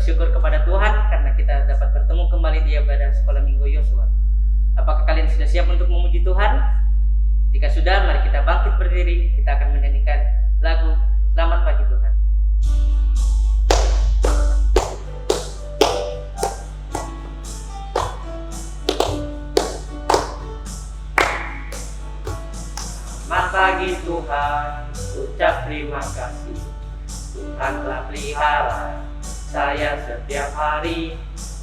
bersyukur kepada Tuhan karena kita dapat bertemu kembali di ibadah sekolah minggu Yosua. Apakah kalian sudah siap untuk memuji Tuhan? Jika sudah, mari kita bangkit berdiri. Kita akan menyanyikan lagu Selamat Pagi Tuhan. Selamat pagi Tuhan, ucap terima kasih. Tuhan telah pelihara saya setiap hari.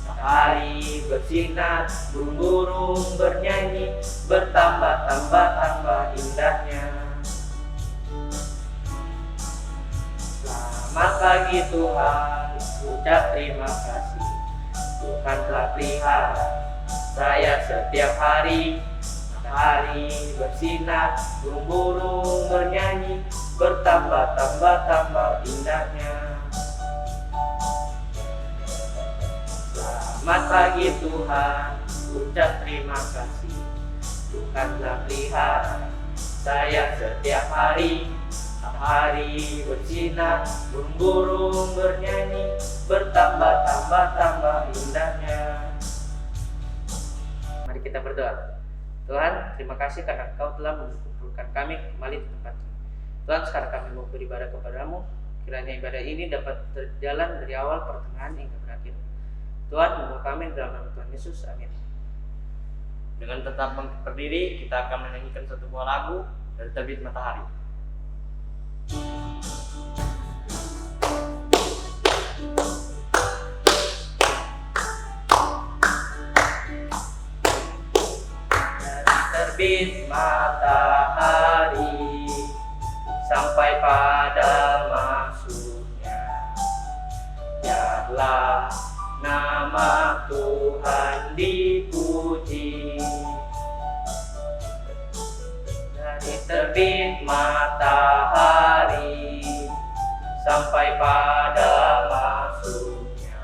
Matahari bersinar, burung-burung bernyanyi, bertambah-tambah indahnya. Selamat pagi Tuhan, ucap terima kasih. Tuhan telah pelihara saya setiap hari. Matahari bersinar, burung-burung bernyanyi, bertambah-tambah indahnya. Selamat pagi Tuhan, ucap terima kasih. Tuhan telah pelihara saya setiap hari. Matahari bersinar, burung-burung bernyanyi, bertambah-tambah indahnya. Mari kita berdoa. Tuhan, terima kasih karena Engkau telah mengumpulkan kami kembali di tempat ini. Tuhan, sekarang kami mau beribadah kepadamu. Kiranya ibadah ini dapat berjalan dari awal, pertengahan, hingga berakhir. Tuhan, membawa kami dalam nama Tuhan Yesus. Amin. Dengan tetap berdiri, kita akan menyanyikan satu buah lagu dari Terbit Matahari. Terbit matahari sampai pada masuknya, biarlah nama Tuhan dipuji. Dari terbit matahari sampai pada masuknya,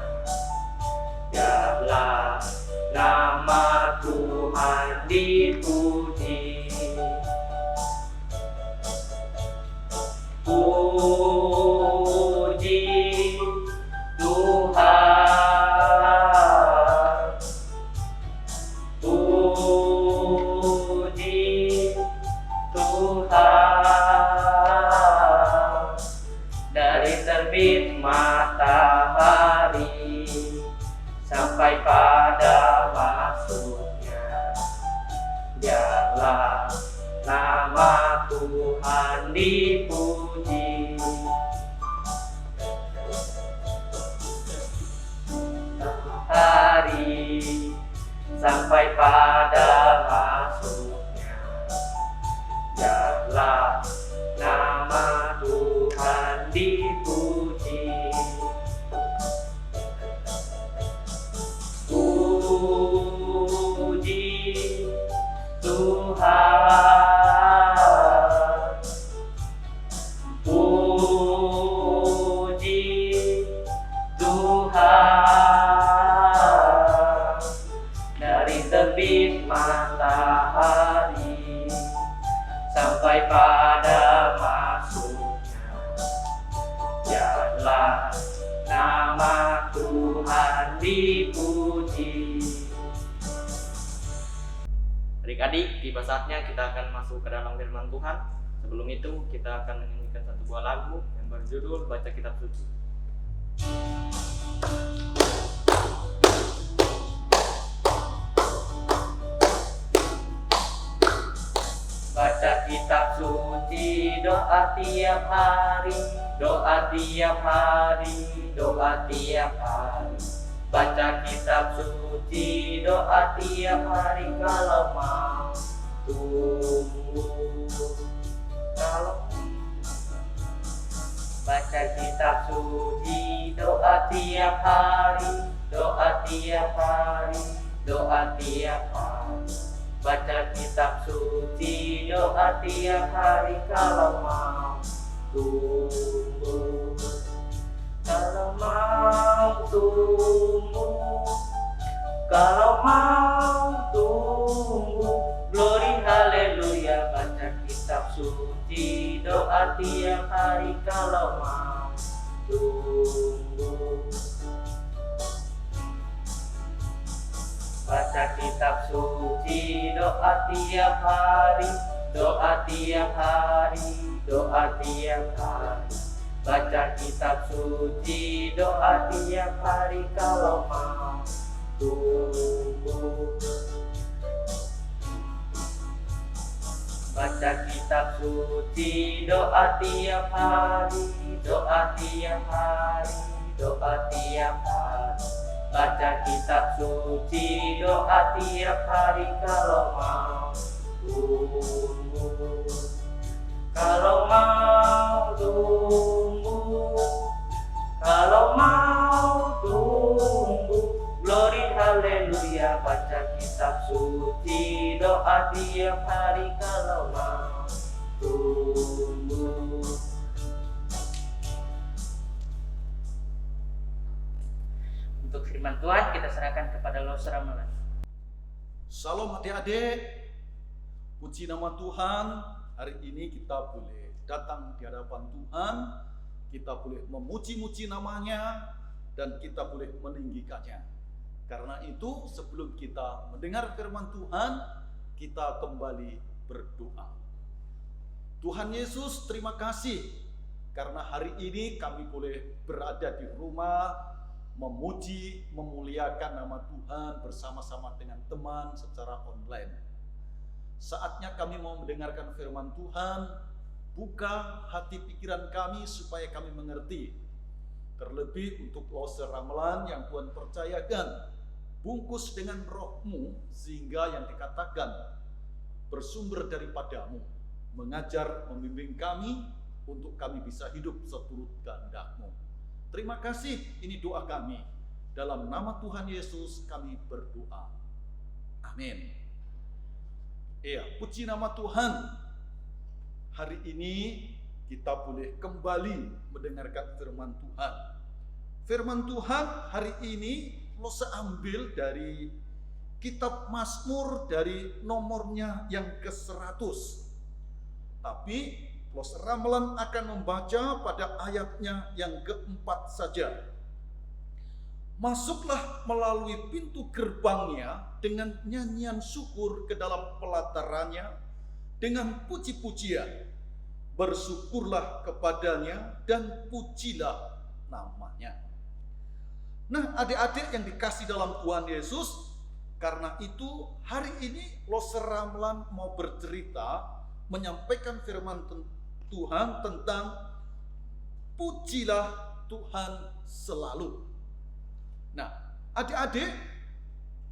biarlah nama Tuhan dipuji. Puji Tuhan, puji Tuhan. Dari terbit matahari sampai pada masuknya, biarlah nama Tuhan dipuji. Hari sampai pada masuknya, biarlah nama Tuhan dipuji. Puji Tuhan, puji Tuhan. Dari terbit matahari sampai pada masuknya, biarlah nama Tuhan dipuji. Adik-adik, tiba saatnya kita akan masuk ke dalam firman Tuhan. Sebelum itu, kita akan menyanyikan satu buah lagu yang berjudul Baca Kitab Suci. Baca kitab suci, doa tiap hari, doa tiap hari, doa tiap hari. Baca kitab suci, doa tiap hari kalau mau tumbuh. Baca kitab suci, doa tiap hari, doa tiap hari, doa tiap hari. Baca kitab suci, doa tiap hari kalau mau tumbuh. Kalau mau tumbuh, kalau mau tumbuh, glory haleluya. Baca kitab suci, doa tiap hari kalau mau tumbuh. baca kitab suci, doa tiap hari, doa tiap hari, doa tiap hari. Baca kitab suci, doa tiap hari kalau mau tumbuh. Baca kitab suci, doa tiap hari, doa tiap hari, doa tiap hari. Baca kitab suci, doa tiap hari kalau mau tumbuh. Kalau mau tumbuh, kalau mau tumbuh, glory haleluya. Baca kitab suci, doa tiap hari kalau mau tumbuh. Untuk firman Tuhan kita serahkan kepada Loser Ramalan. Salam adik-adik, puji nama Tuhan. Hari ini kita boleh datang di hadapan Tuhan, kita boleh memuji-muji namanya, dan kita boleh meninggikannya. Karena itu sebelum kita mendengar firman Tuhan, kita kembali berdoa. Tuhan Yesus, terima kasih karena hari ini kami boleh berada di rumah, memuji, memuliakan nama Tuhan bersama-sama dengan teman secara online. Saatnya kami mau mendengarkan firman Tuhan. Buka hati pikiran kami supaya kami mengerti. Terlebih untuk Loser Ramalan yang Tuhan percayakan, bungkus dengan roh-Mu sehingga yang dikatakan bersumber daripadamu, mengajar, membimbing kami untuk kami bisa hidup seturut kehendak-Mu. Terima kasih, ini doa kami. Dalam nama Tuhan Yesus kami berdoa. Amin. Iya, puji nama Tuhan. Hari ini kita boleh kembali mendengarkan firman Tuhan. Firman Tuhan hari ini Loser ambil dari kitab Mazmur dari nomornya yang ke-100. Tapi Loser Ramalan akan membaca pada ayatnya yang ke-4 saja. Masuklah melalui pintu gerbangnya dengan nyanyian syukur ke dalam pelatarannya dengan puji-pujian. Bersyukurlah kepadanya dan pujilah namanya. Nah, adik-adik yang dikasih dalam Tuhan Yesus, karena itu hari ini Loser Ramalan mau bercerita, menyampaikan firman Tuhan tentang pujilah Tuhan selalu. Nah, adik-adik,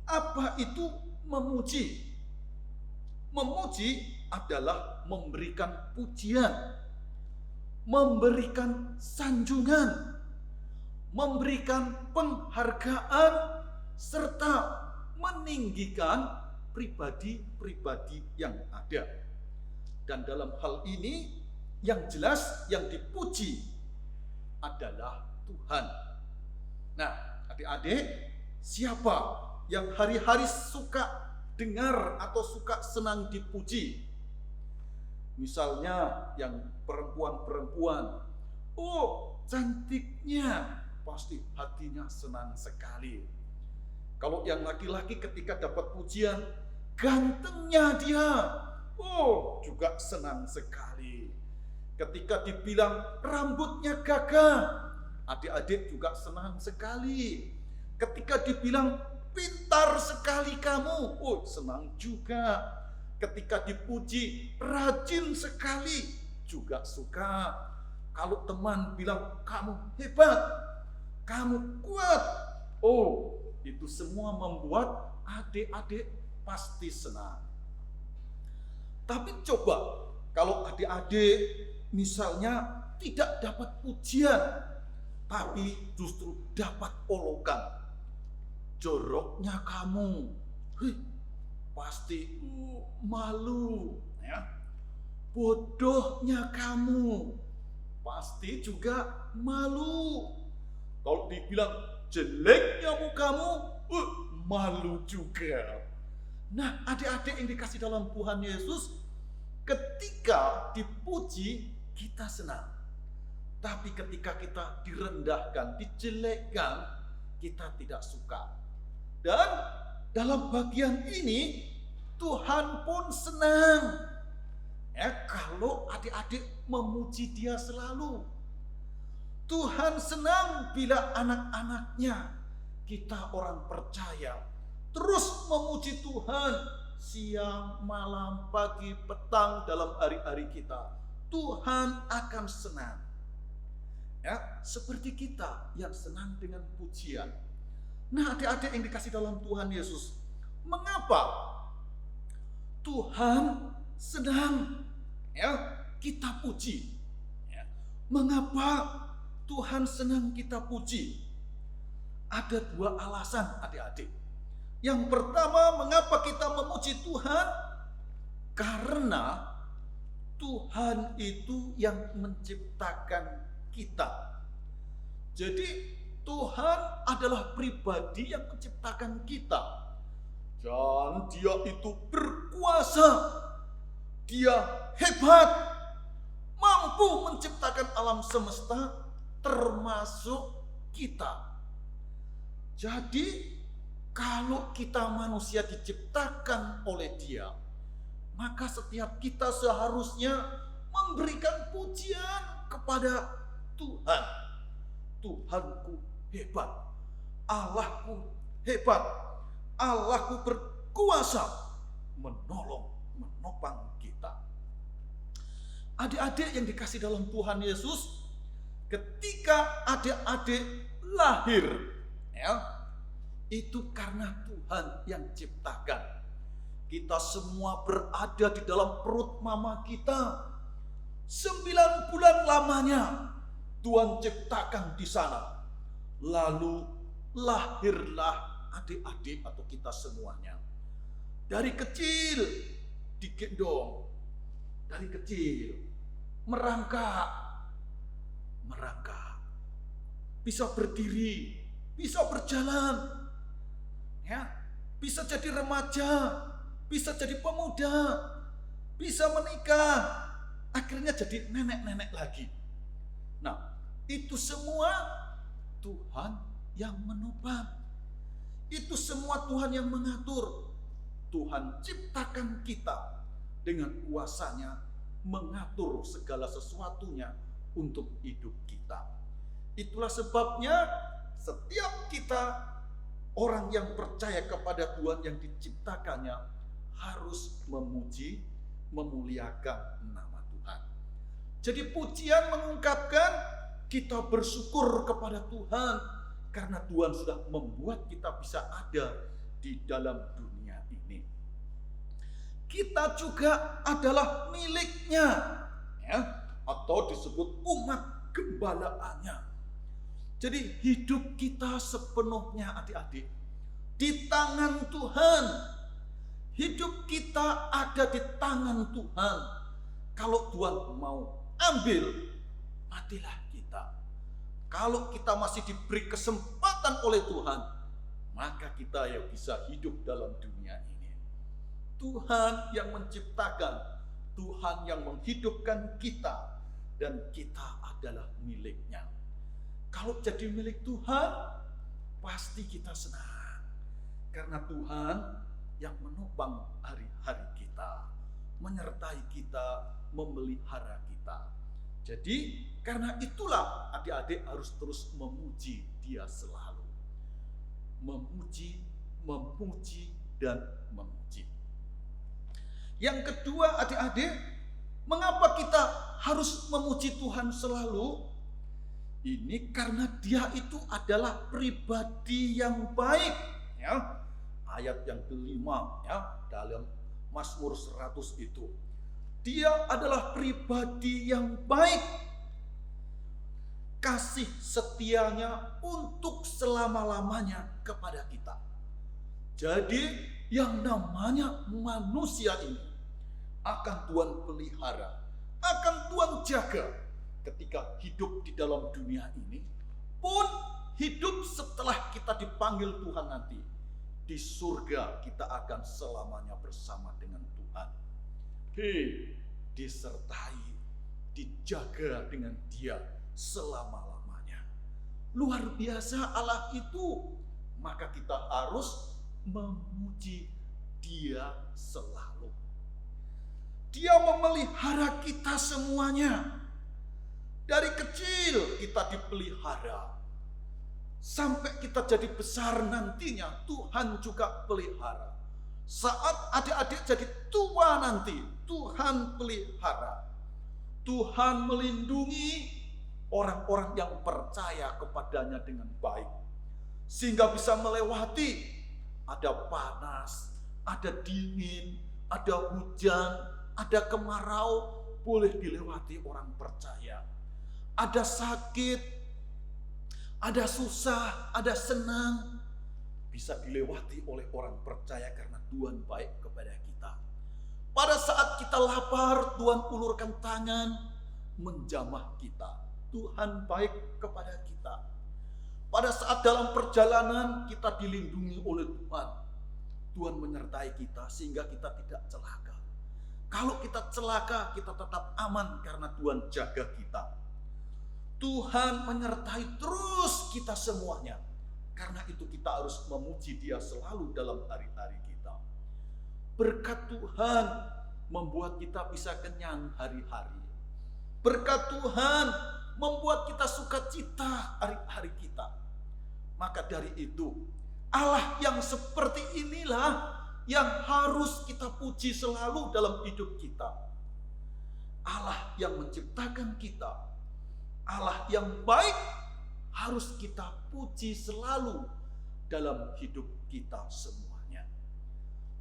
apa itu memuji? Memuji adalah memberikan pujian, memberikan sanjungan, memberikan penghargaan, serta meninggikan pribadi-pribadi yang ada. Dan dalam hal ini, yang jelas yang dipuji adalah Tuhan. Nah, adik-adik, siapa yang hari-hari suka dengar atau suka senang dipuji? Misalnya yang perempuan-perempuan, oh cantiknya, pasti hatinya senang sekali. Kalau yang laki-laki ketika dapat pujian, gantengnya dia, oh juga senang sekali. Ketika dibilang rambutnya gagah, adik-adik juga senang sekali. Ketika dibilang pintar sekali kamu, oh senang juga. Ketika dipuji rajin sekali, juga suka. Kalau teman bilang kamu hebat, kamu kuat, oh itu semua membuat adik-adik pasti senang. Tapi coba kalau adik-adik misalnya tidak dapat pujian, tapi justru dapat olokan, joroknya kamu, pasti malu, ya. Bodohnya kamu, pasti juga malu. Kalau dibilang jeleknya mukamu, malu juga. Nah, adik-adik yang dikasih dalam Tuhan Yesus, ketika dipuji kita senang. Tapi ketika kita direndahkan, dijelekkan, kita tidak suka. Dan dalam bagian ini Tuhan pun senang kalau adik-adik memuji Dia selalu. Tuhan senang bila anak-anaknya, kita orang percaya, terus memuji Tuhan siang, malam, pagi, petang dalam hari-hari kita. Tuhan akan senang. Seperti kita yang senang dengan pujian. Nah, adik-adik yang dikasih dalam Tuhan Yesus, mengapa Tuhan senang kita puji? Mengapa Tuhan senang kita puji? Ada dua alasan, adik-adik. Yang pertama, mengapa kita memuji Tuhan? Karena Tuhan itu yang menciptakan kita. Jadi Tuhan adalah pribadi yang menciptakan kita. Dan Dia itu berkuasa. Dia hebat. Mampu menciptakan alam semesta termasuk kita. Jadi kalau kita manusia diciptakan oleh Dia, maka setiap kita seharusnya memberikan pujian kepada Tuhan. Tuhanku hebat, Allahku hebat, Allahku berkuasa menolong, menopang kita. Adik-adik yang dikasih dalam Tuhan Yesus, ketika adik-adik lahir, itu karena Tuhan yang ciptakan. Kita semua berada di dalam perut mama kita. 9 bulan lamanya Tuhan ciptakan di sana. Lalu lahirlah adik-adik atau kita semuanya. Dari kecil digendong. Dari kecil merangkak. Bisa berdiri, bisa berjalan. Bisa jadi remaja, bisa jadi pemuda, bisa menikah, akhirnya jadi nenek-nenek lagi. Nah, itu semua Tuhan yang menopang. Itu semua Tuhan yang mengatur. Tuhan ciptakan kita dengan kuasanya mengatur segala sesuatunya untuk hidup kita. Itulah sebabnya setiap kita orang yang percaya kepada Tuhan yang diciptakannya harus memuji, memuliakan nama Tuhan. Jadi pujian mengungkapkan kita bersyukur kepada Tuhan karena Tuhan sudah membuat kita bisa ada di dalam dunia ini. Kita juga adalah miliknya, atau disebut umat gembalaannya. Jadi hidup kita sepenuhnya adik-adik di tangan Tuhan. Hidup kita ada di tangan Tuhan. Kalau Tuhan mau ambil, matilah kita. Kalau kita masih diberi kesempatan oleh Tuhan, maka kita ya bisa hidup dalam dunia ini. Tuhan yang menciptakan, Tuhan yang menghidupkan kita, dan kita adalah miliknya. Kalau jadi milik Tuhan, pasti kita senang. Karena Tuhan yang menopang hari-hari kita, menyertai kita, memelihara kita. Jadi karena itulah adik-adik harus terus memuji Dia selalu. Memuji, memuji, dan memuji. Yang kedua adik-adik, mengapa kita harus memuji Tuhan selalu? Ini karena Dia itu adalah pribadi yang baik. Ayat yang kelima dalam Mazmur 100 itu. Dia adalah pribadi yang baik. Kasih setianya untuk selama-lamanya kepada kita. Jadi yang namanya manusia ini akan Tuhan pelihara, akan Tuhan jaga. Ketika hidup di dalam dunia ini, pun hidup setelah kita dipanggil Tuhan nanti. Di surga kita akan selamanya bersama dengan Tuhan. Disertai, dijaga dengan Dia selama-lamanya. Luar biasa Allah itu. Maka kita harus memuji Dia selalu. Dia memelihara kita semuanya. Dari kecil kita dipelihara. Sampai kita jadi besar nantinya, Tuhan juga pelihara. Saat adik-adik jadi tua nanti, Tuhan pelihara. Tuhan melindungi orang-orang yang percaya kepadanya dengan baik. Sehingga bisa melewati, ada panas, ada dingin, ada hujan, ada kemarau, boleh dilewati orang percaya. Ada sakit, ada susah, ada senang, bisa dilewati oleh orang percaya karena Tuhan baik kepada kita. Pada saat kita lapar, Tuhan ulurkan tangan menjamah kita. Tuhan baik kepada kita. Pada saat dalam perjalanan kita dilindungi oleh Tuhan. Tuhan menyertai kita sehingga kita tidak celaka. Kalau kita celaka, kita tetap aman karena Tuhan jaga kita. Tuhan menyertai terus kita semuanya. Karena itu kita harus memuji Dia selalu dalam hari-hari kita. Berkat Tuhan membuat kita bisa kenyang hari-hari. Berkat Tuhan membuat kita sukacita hari-hari kita. Maka dari itu, Allah yang seperti inilah yang harus kita puji selalu dalam hidup kita. Allah yang menciptakan kita, Allah yang baik, harus kita puji selalu dalam hidup kita semuanya.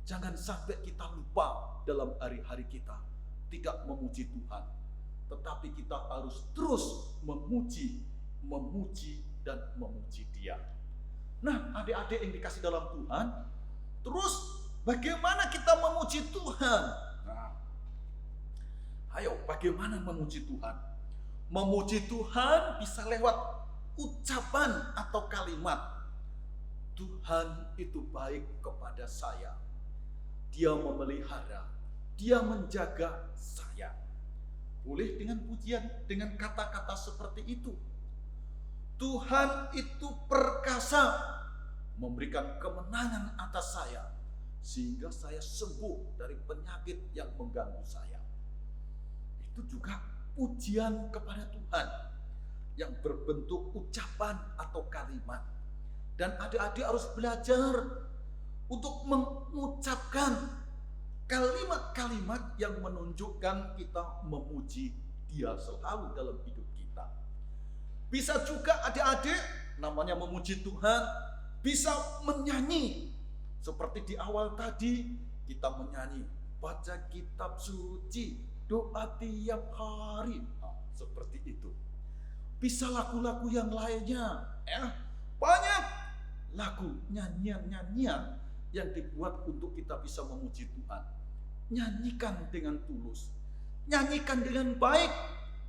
Jangan sampai kita lupa dalam hari-hari kita tidak memuji Tuhan. Tetapi kita harus terus memuji dan memuji Dia. Nah, adik-adik yang dikasih dalam Tuhan, terus bagaimana kita memuji Tuhan? Nah, ayo bagaimana memuji Tuhan? Memuji Tuhan bisa lewat ucapan atau kalimat. Tuhan itu baik kepada saya. Dia memelihara, Dia menjaga saya. Boleh dengan pujian, dengan kata-kata seperti itu. Tuhan itu perkasa, memberikan kemenangan atas saya, sehingga saya sembuh dari penyakit yang mengganggu saya. Itu juga pujian kepada Tuhan yang berbentuk ucapan atau kalimat. Dan adik-adik harus belajar untuk mengucapkan kalimat-kalimat yang menunjukkan kita memuji Dia selalu dalam hidup kita. Bisa juga adik-adik namanya memuji Tuhan, bisa menyanyi. Seperti di awal tadi kita menyanyi, baca kitab suci, doa tiap hari. Nah, seperti itu. Bisa lagu-lagu yang lainnya, ya. Banyak lagu, nyanyian-nyanyian yang dibuat untuk kita bisa memuji Tuhan. Nyanyikan dengan tulus, nyanyikan dengan baik.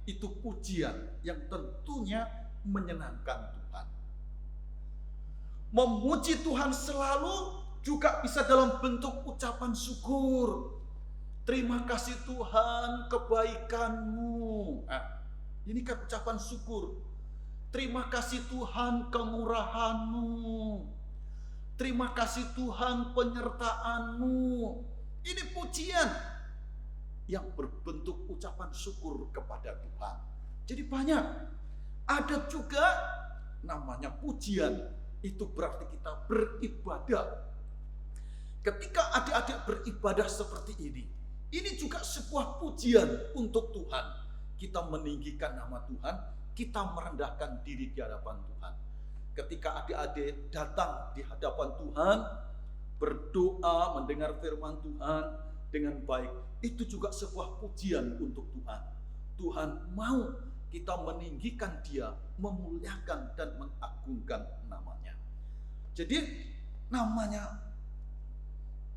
Itu pujian yang tentunya menyenangkan Tuhan. Memuji Tuhan selalu juga bisa dalam bentuk ucapan syukur. Terima kasih Tuhan kebaikan-Mu. Nah, ini kan ucapan syukur. Terima kasih Tuhan kemurahan-Mu. Terima kasih Tuhan penyertaan-Mu. Ini pujian yang berbentuk ucapan syukur kepada Tuhan. Jadi banyak. Ada juga namanya pujian. Itu berarti kita beribadah. Ketika adik-adik beribadah seperti ini juga sebuah pujian untuk Tuhan. Kita meninggikan nama Tuhan, kita merendahkan diri di hadapan Tuhan. Ketika adik-adik datang di hadapan Tuhan, berdoa, mendengar firman Tuhan dengan baik, itu juga sebuah pujian untuk Tuhan. Tuhan mau kita meninggikan Dia, memuliakan dan mengagungkan namanya. Jadi namanya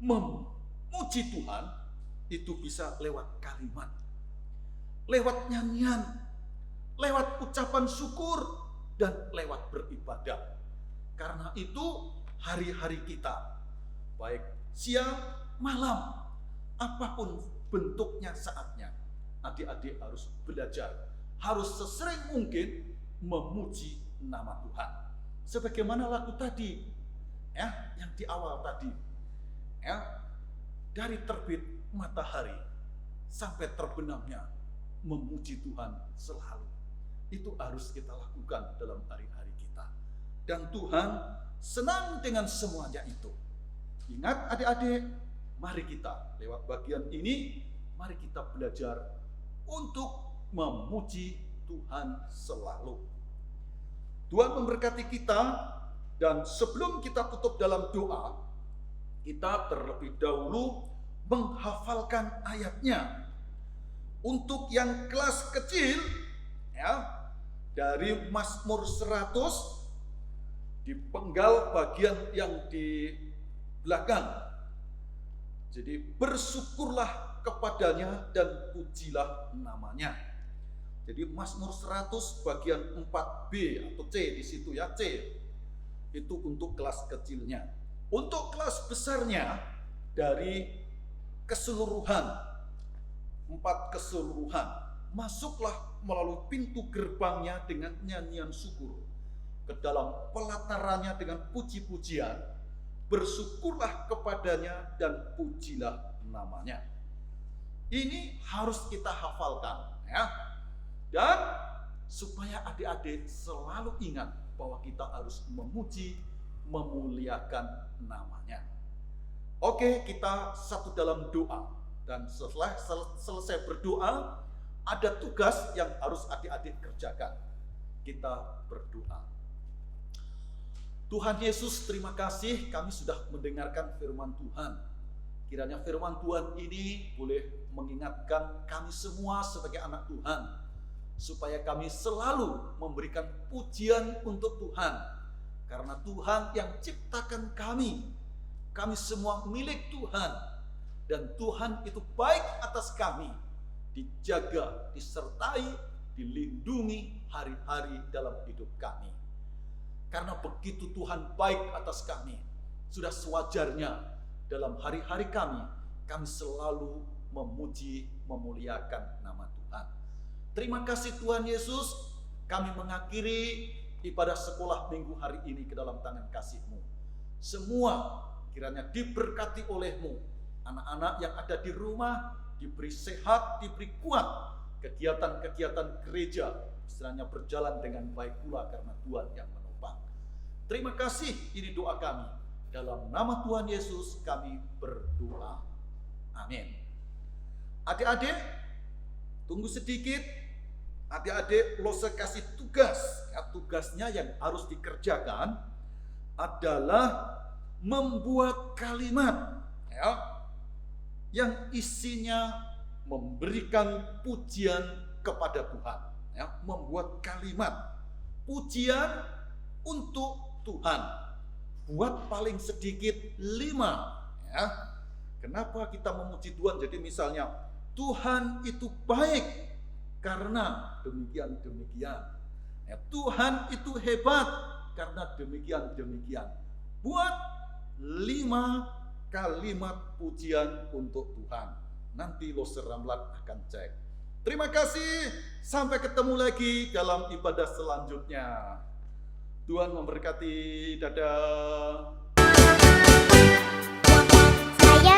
memuji Tuhan itu bisa lewat kalimat, lewat nyanyian, lewat ucapan syukur, dan lewat beribadah. Karena itu hari-hari kita, baik siang, malam, apapun bentuknya saatnya, adik-adik harus belajar, harus sesering mungkin memuji nama Tuhan. Sebagaimana lagu tadi, Ya, yang di awal tadi. Ya, dari terbit matahari sampai terbenamnya memuji Tuhan selalu. Itu harus kita lakukan dalam hari-hari kita. Dan Tuhan senang dengan semuanya itu. Ingat adik-adik, mari kita lewat bagian ini, mari kita belajar untuk memuji Tuhan selalu. Tuhan memberkati kita, dan sebelum kita tutup dalam doa, kita terlebih dahulu menghafalkan ayatnya. Untuk yang kelas kecil, ya, dari Mazmur 100 di penggal bagian yang di belakang. Jadi bersyukurlah kepadanya dan pujilah namanya. Jadi Mazmur 100 bagian 4B atau C di situ ya, C. Itu untuk kelas kecilnya. Untuk kelas besarnya dari keseluruhan, 4 keseluruhan, masuklah melalui pintu gerbangnya dengan nyanyian syukur, ke dalam pelatarannya dengan puji-pujian, bersyukurlah kepadanya dan pujilah namanya. Ini harus kita hafalkan, ya. Dan supaya adik-adik selalu ingat bahwa kita harus memuji, memuliakan namanya. Oke, kita satu dalam doa. Dan setelah selesai berdoa, ada tugas yang harus adik-adik kerjakan. Kita berdoa. Tuhan Yesus, terima kasih kami sudah mendengarkan firman Tuhan. Kiranya firman Tuhan ini boleh mengingatkan kami semua sebagai anak Tuhan, supaya kami selalu memberikan pujian untuk Tuhan. Karena Tuhan yang ciptakan kami semua milik Tuhan. Dan Tuhan itu baik atas kami, dijaga, disertai, dilindungi hari-hari dalam hidup kami. Karena begitu Tuhan baik atas kami, sudah sewajarnya dalam hari-hari kami selalu memuji, memuliakan nama Tuhan. Terima kasih Tuhan Yesus, kami mengakhiri ibadah sekolah minggu hari ini ke dalam tangan kasih-Mu. Semua kiranya diberkati oleh-Mu. Anak-anak yang ada di rumah diberi sehat, diberi kuat. Kegiatan-kegiatan gereja istilahnya berjalan dengan baik pula karena Tuhan yang menopang. Terima kasih, ini doa kami. Dalam nama Tuhan Yesus kami berdoa. Amin. Adik-adik, tunggu sedikit. Adik-adik Lose kasih tugas. Ya, tugasnya yang harus dikerjakan adalah membuat kalimat, ya, yang isinya memberikan pujian kepada Tuhan, ya, membuat kalimat pujian untuk Tuhan. Buat paling sedikit 5, ya. Kenapa kita memuji Tuhan? Jadi misalnya Tuhan itu baik karena demikian-demikian. Ya, Tuhan itu hebat karena demikian-demikian. Buat 5 kalimat pujian untuk Tuhan. Nanti Lose Ramlat akan cek. Terima kasih. Sampai ketemu lagi dalam ibadah selanjutnya. Tuhan memberkati. Dadah. Saya